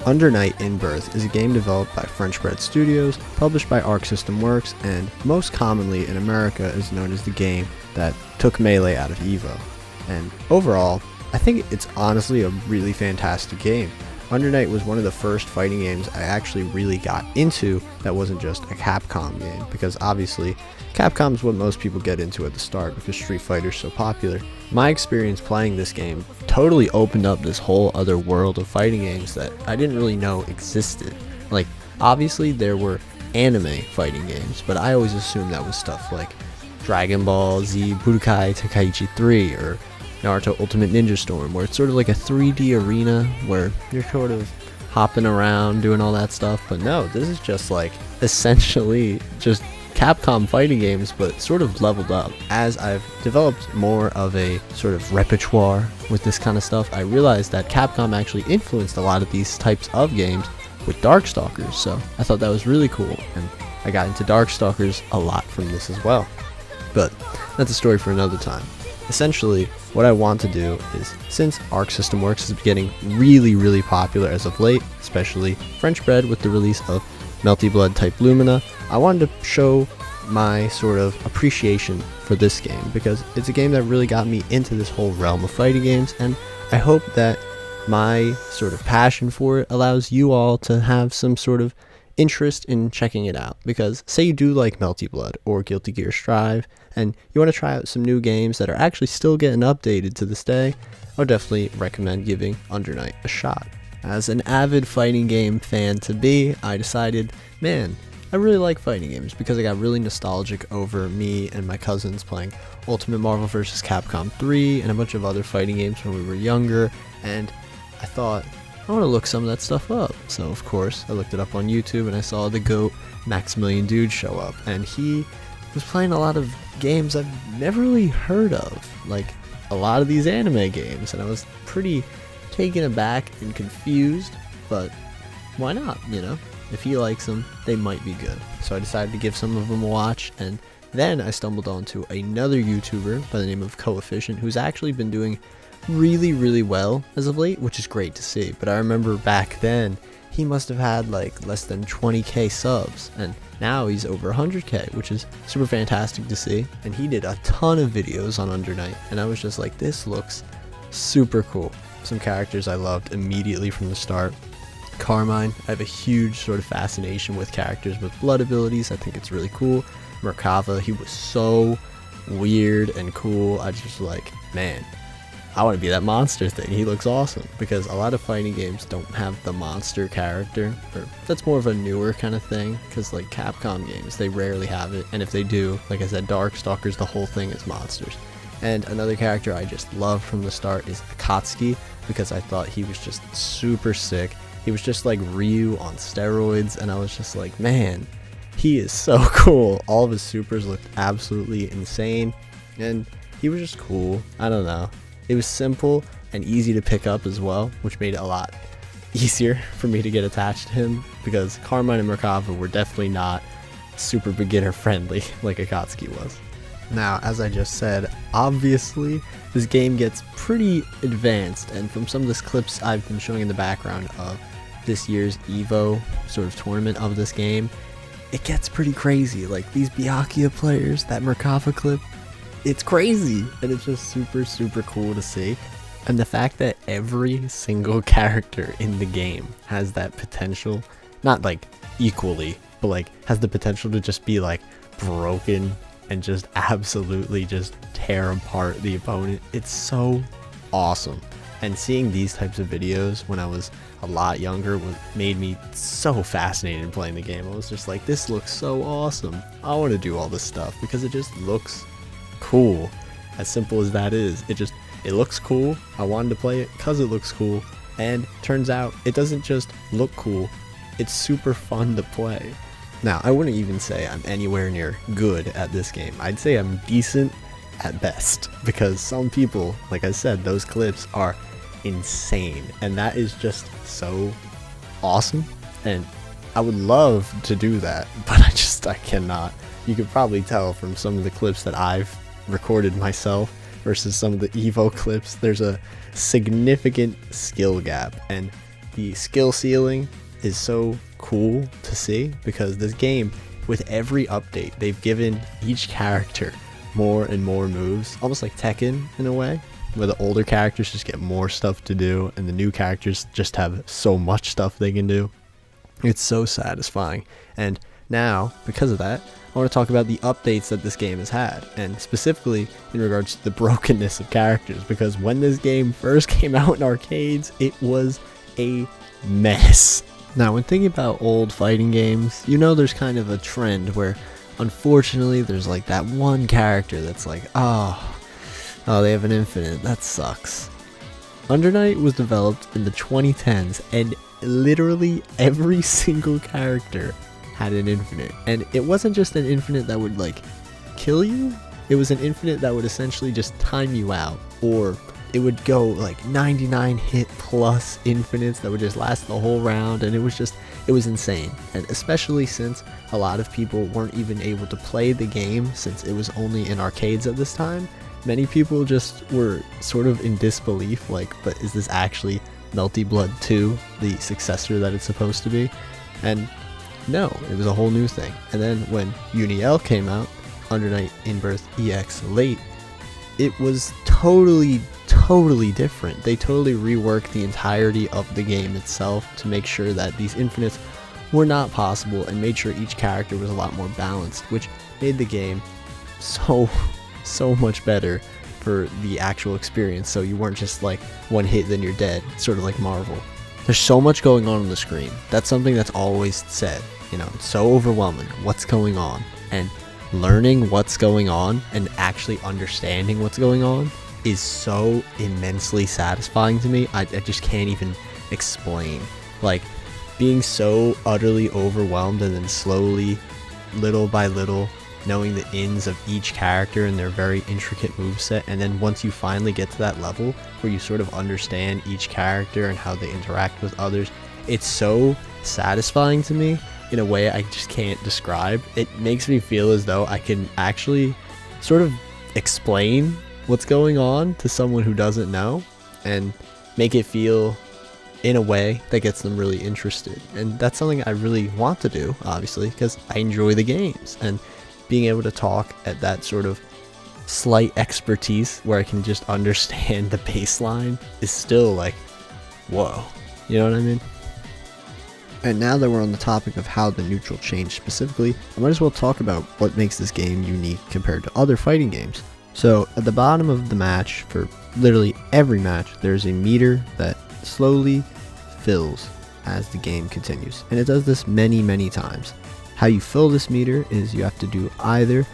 Under Night in Birth is a game developed by French-bred studios, published by Arc System Works, and most commonly in America is known as the game that took Melee out of EVO. And overall, I think it's honestly a really fantastic game. Under Night was one of the first fighting games I actually really got into that wasn't just a Capcom game, because obviously Capcom's what most people get into at the start because Street Fighter's so popular. My experience playing this game totally opened up this whole other world of fighting games that I didn't really know existed. Like, obviously there were anime fighting games, but I always assumed that was stuff like Dragon Ball Z Budokai Tenkaichi 3 or Naruto Ultimate Ninja Storm, where it's sort of like a 3D arena where you're sort of hopping around doing all that stuff. But no, this is just like essentially just Capcom fighting games, but sort of leveled up. As I've developed more of a sort of repertoire with this kind of stuff, I realized that Capcom actually influenced a lot of these types of games with Darkstalkers, so I thought that was really cool, and I got into Darkstalkers a lot from this as well. But that's a story for another time. Essentially, what I want to do is, since Arc System Works is getting really popular as of late, especially French-bred with the release of Melty Blood Type Lumina, I wanted to show my sort of appreciation for this game, because it's a game that really got me into this whole realm of fighting games, and I hope that my sort of passion for it allows you all to have some sort of interest in checking it out. Because say you do like Melty Blood or Guilty Gear Strive and you want to try out some new games that are actually still getting updated to this day, I would definitely recommend giving Under Night a shot. As an avid fighting game fan to be, I decided, man, I really like fighting games, because I got really nostalgic over me and my cousins playing Ultimate Marvel vs. Capcom 3 and a bunch of other fighting games when we were younger, and I thought, I want to look some of that stuff up. So of course I looked it up on YouTube and I saw the GOAT Maximilian Dude show up, and he was playing a lot of games I've never really heard of, like a lot of these anime games, and I was pretty taken aback and confused, but why not, you know? If he likes them, they might be good. So I decided to give some of them a watch, and then I stumbled onto another YouTuber by the name of Coefficient, who's actually been doing really well as of late, which is great to see. But I remember back then he must have had like less than 20k subs, and now he's over 100k, which is super fantastic to see. And he did a ton of videos on Under Night, and I was just like, this looks super cool. Some characters I loved immediately from the start. Carmine, I have a huge sort of fascination with characters with blood abilities. I think it's really cool. Merkava, he was so weird and cool. I just like, man, I want to be that monster thing. He looks awesome, because a lot of fighting games don't have the monster character, or that's more of a newer kind of thing, because like Capcom games, they rarely have it, and if they do, like I said, Darkstalkers, the whole thing is monsters. And another character I just loved from the start is Akatsuki, because I thought he was just super sick. He was just like Ryu on steroids, and I was just like, man, he is so cool. All of his supers looked absolutely insane, and he was just cool. I don't know. It was simple and easy to pick up as well, which made it a lot easier for me to get attached to him, because Carmine and Merkava were definitely not super beginner friendly like Akatsuki was. Now, as I just said, obviously this game gets pretty advanced, and from some of the clips I've been showing in the background of this year's EVO sort of tournament of this game, it gets pretty crazy. Like these Byakuya players, that Merkava clip, it's crazy, and it's just super cool to see. And the fact that every single character in the game has that potential, not like equally, but like has the potential to just be like broken and just absolutely just tear apart the opponent. It's so awesome. And seeing these types of videos when I was a lot younger made me so fascinated in playing the game. I was just like, this looks so awesome. I want to do all this stuff because it just looks cool. As simple as that is, it looks cool. I wanted to play it because it looks cool, and turns out it doesn't just look cool, it's super fun to play. Now, I wouldn't even say I'm anywhere near good at this game. I'd say I'm decent at best, because some people, like I said, those clips are insane, and that is just so awesome, and I would love to do that, but I cannot. You could probably tell from some of the clips that I've recorded myself versus some of the EVO clips, there's a significant skill gap, and the skill ceiling is so cool to see, because this game, with every update, they've given each character more and more moves, almost like Tekken in a way, where the older characters just get more stuff to do and the new characters just have so much stuff they can do. It's so satisfying. And now, because of that, I want to talk about the updates that this game has had, and specifically in regards to the brokenness of characters, because when this game first came out in arcades, it was a mess. Now, when thinking about old fighting games, you know there's kind of a trend where, unfortunately, there's like that one character that's like, oh, they have an infinite, that sucks. Under Night was developed in the 2010s, and literally every single character had an infinite. And it wasn't just an infinite that would like kill you, it was an infinite that would essentially just time you out, or it would go like 99 hit plus infinites that would just last the whole round, and it was insane. And especially since a lot of people weren't even able to play the game since it was only in arcades at this time, many people just were sort of in disbelief, like, but is this actually Melty Blood 2, the successor that it's supposed to be? And no, it was a whole new thing. And then when Uni-L came out, Under Night In-Birth EX Late, it was totally different. They totally reworked the entirety of the game itself to make sure that these infinites were not possible, and made sure each character was a lot more balanced, which made the game so much better for the actual experience. So you weren't just like one hit then you're dead, sort of like Marvel. There's so much going on the screen. That's something that's always said, you know, it's so overwhelming what's going on, and learning what's going on and actually understanding what's going on is so immensely satisfying to me. I just can't even explain. Like, being so utterly overwhelmed and then slowly, little by little, knowing the ins of each character and their very intricate moveset, and then once you finally get to that level where you sort of understand each character and how they interact with others, it's so satisfying to me in a way I just can't describe. It makes me feel as though I can actually sort of explain what's going on to someone who doesn't know, and make it feel in a way that gets them really interested. And that's something I really want to do, obviously, because I enjoy the games, and being able to talk at that sort of slight expertise where I can just understand the baseline is still like, whoa, you know what I mean? And now that we're on the topic of how the neutral changed specifically, I might as well talk about what makes this game unique compared to other fighting games. So at the bottom of the match, for literally every match, there's a meter that slowly fills as the game continues, and it does this many times. How you fill this meter is you have to do either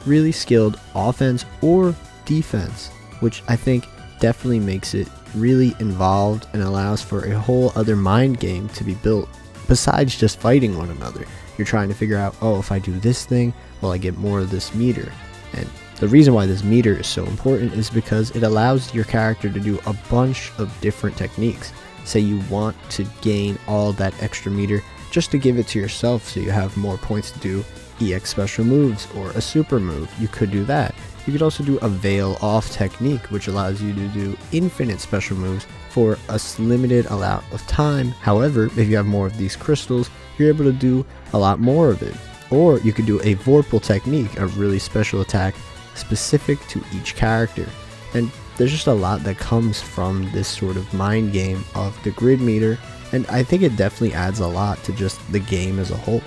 really skilled offense or defense, which I think definitely makes it really involved and allows for a whole other mind game to be built besides just fighting one another. You're trying to figure out, oh, if I do this thing, will I get more of this meter? And the reason why this meter is so important is because it allows your character to do a bunch of different techniques. Say you want to gain all that extra meter just to give it to yourself so you have more points to do EX special moves or a super move, you could do that. You could also do a veil off technique, which allows you to do infinite special moves for a limited amount of time. However, if you have more of these crystals, you're able to do a lot more of it. Or you could do a Vorpal technique, a really special attack specific to each character. And there's just a lot that comes from this sort of mind game of the grid meter, and I think it definitely adds a lot to just the game as a whole.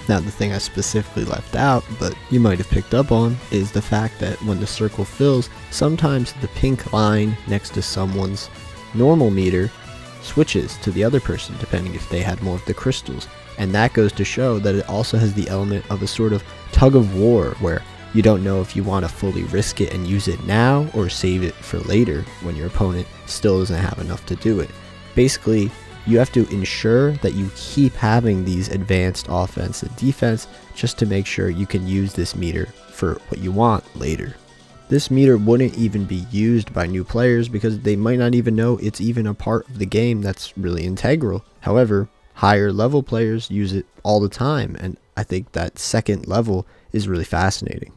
Now, the thing I specifically left out, but you might have picked up on, is the fact that when the circle fills, sometimes the pink line next to someone's normal meter switches to the other person, depending if they had more of the crystals. And that goes to show that it also has the element of a sort of tug of war, where you don't know if you want to fully risk it and use it now, or save it for later when your opponent still doesn't have enough to do it. Basically, you have to ensure that you keep having these advanced offense and defense just to make sure you can use this meter for what you want later. This meter wouldn't even be used by new players because they might not even know it's even a part of the game that's really integral. However, higher level players use it all the time, and I think that second level is really fascinating.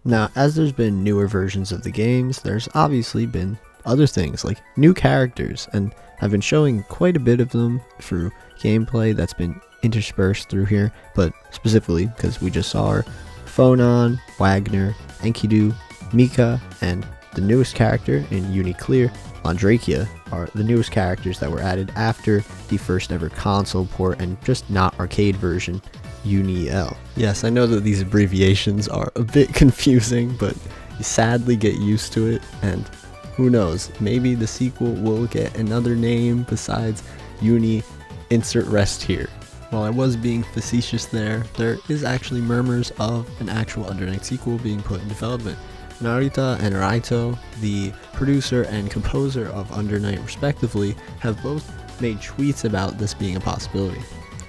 Now, as there's been newer versions of the games, there's obviously been other things like new characters, and I've been showing quite a bit of them through gameplay that's been interspersed through here, but specifically because we just saw her, Phonon, Wagner, Enkidu, Mika, and the newest character in Uniclear, Landrakia, are the newest characters that were added after the first ever console port and just not arcade version, Uni-L. Yes, I know that these abbreviations are a bit confusing, but you sadly get used to it, and who knows, maybe the sequel will get another name besides Uni, insert rest here. While I was being facetious there is actually murmurs of an actual Under Night sequel being put in development. Narita and Raito, the producer and composer of Under Night respectively, have both made tweets about this being a possibility.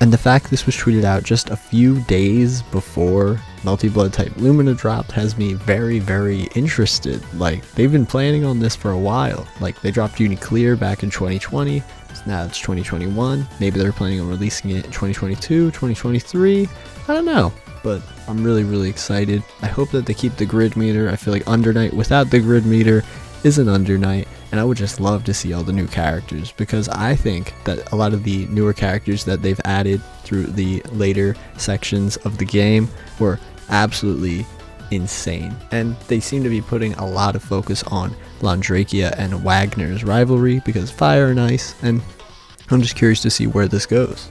And the fact this was tweeted out just a few days before Multi-Blood Type Lumina dropped has me very, very interested. Like, they've been planning on this for a while. Like, they dropped Uniclear back in 2020, so now it's 2021. Maybe they're planning on releasing it in 2022, 2023, I don't know. But I'm really, really excited. I hope that they keep the grid meter. I feel like Under Night without the grid meter is an Under Night, and I would just love to see all the new characters, because I think that a lot of the newer characters that they've added through the later sections of the game were absolutely insane, and they seem to be putting a lot of focus on Landrakia and Wagner's rivalry because fire and ice, and I'm just curious to see where this goes.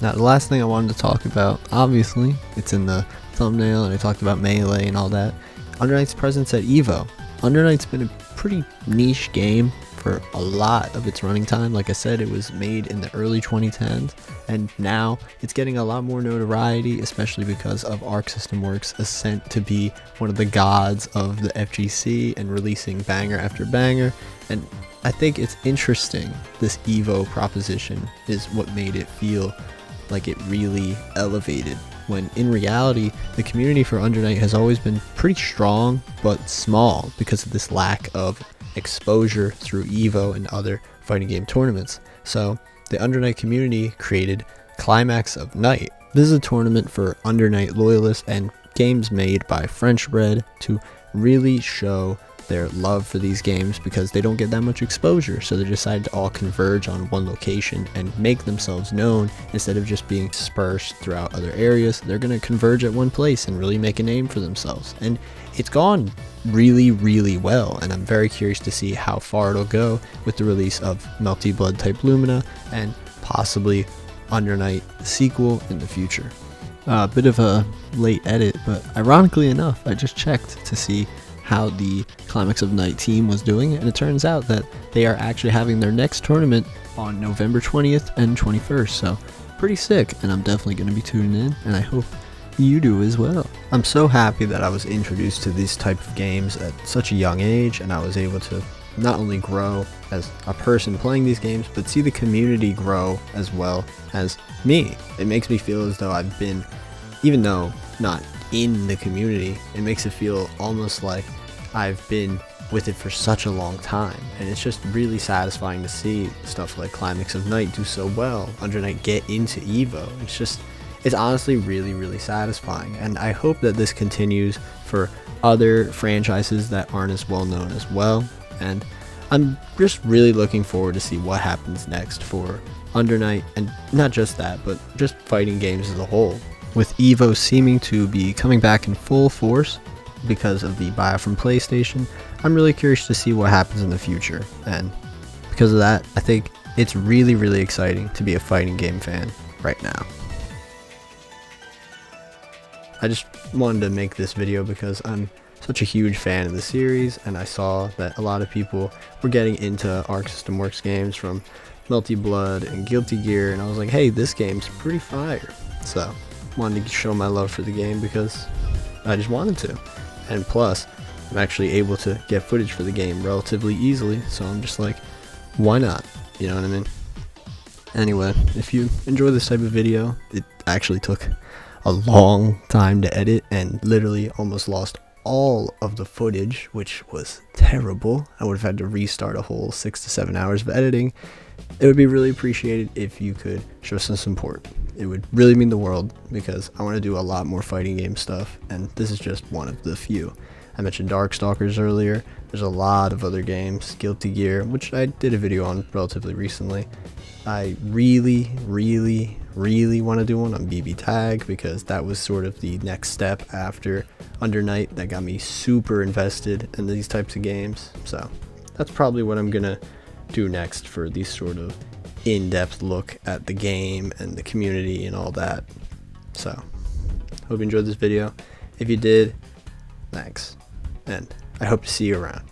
Now, the last thing I wanted to talk about, obviously, it's in the thumbnail, and I talked about Melee and all that, Under Night's presence at EVO. Under Night's been a pretty niche game for a lot of its running time. Like I said, it was made in the early 2010s, and now it's getting a lot more notoriety, especially because of Arc System Works' ascent to be one of the gods of the FGC and releasing banger after banger. And I think it's interesting, this EVO proposition is what made it feel like it really elevated, when in reality the community for Under Night has always been pretty strong but small because of this lack of exposure through EVO and other fighting game tournaments. So the Under Night community created Climax of Night. This is a tournament for Under Night loyalists and games made by French bred to really show their love for these games, because they don't get that much exposure, so they decide to all converge on one location and make themselves known instead of just being dispersed throughout other areas. They're going to converge at one place and really make a name for themselves, and it's gone really, really well, and I'm very curious to see how far it'll go with the release of Multi-Blood Type Lumina and possibly Under Night sequel in the future. A bit of a late edit, but ironically enough, I just checked to see how the Climax of Night team was doing, and it turns out that they are actually having their next tournament on November 20th and 21st, so pretty sick, and I'm definitely going to be tuning in, and I hope you do as well. I'm so happy that I was introduced to these type of games at such a young age, and I was able to not only grow as a person playing these games, but see the community grow as well as me. It makes me feel as though I've been, even though not in the community, it makes it feel almost like I've been with it for such a long time, and it's just really satisfying to see stuff like Climax of Night do so well, Under Night get into EVO. It's honestly really, really satisfying, and I hope that this continues for other franchises that aren't as well known as well, and I'm just really looking forward to see what happens next for Under Night, and not just that, but just fighting games as a whole. With EVO seeming to be coming back in full force because of the buyout from PlayStation, I'm really curious to see what happens in the future, and because of that, I think it's really, really exciting to be a fighting game fan right now. I just wanted to make this video because I'm such a huge fan of the series, and I saw that a lot of people were getting into Arc System Works games from Multi-Blood and Guilty Gear, and I was like, hey, this game's pretty fire. So wanted to show my love for the game because I just wanted to, and plus I'm actually able to get footage for the game relatively easily, so I'm just like, why not, you know what I mean? Anyway, if you enjoy this type of video, it actually took a long time to edit and literally almost lost all of the footage, which was terrible. I would have had to restart a whole 6 to 7 hours of editing. It would be really appreciated if you could show some support. It would really mean the world, because I want to do a lot more fighting game stuff, and this is just one of the few. I mentioned Darkstalkers earlier. There's a lot of other games, Guilty Gear, which I did a video on relatively recently. I really want to do one on BB Tag, because that was sort of the next step after Under Night that got me super invested in these types of games. So that's probably what I'm gonna do next for these sort of in-depth look at the game and the community and all that. So hope you enjoyed this video. If you did, thanks, and I hope to see you around.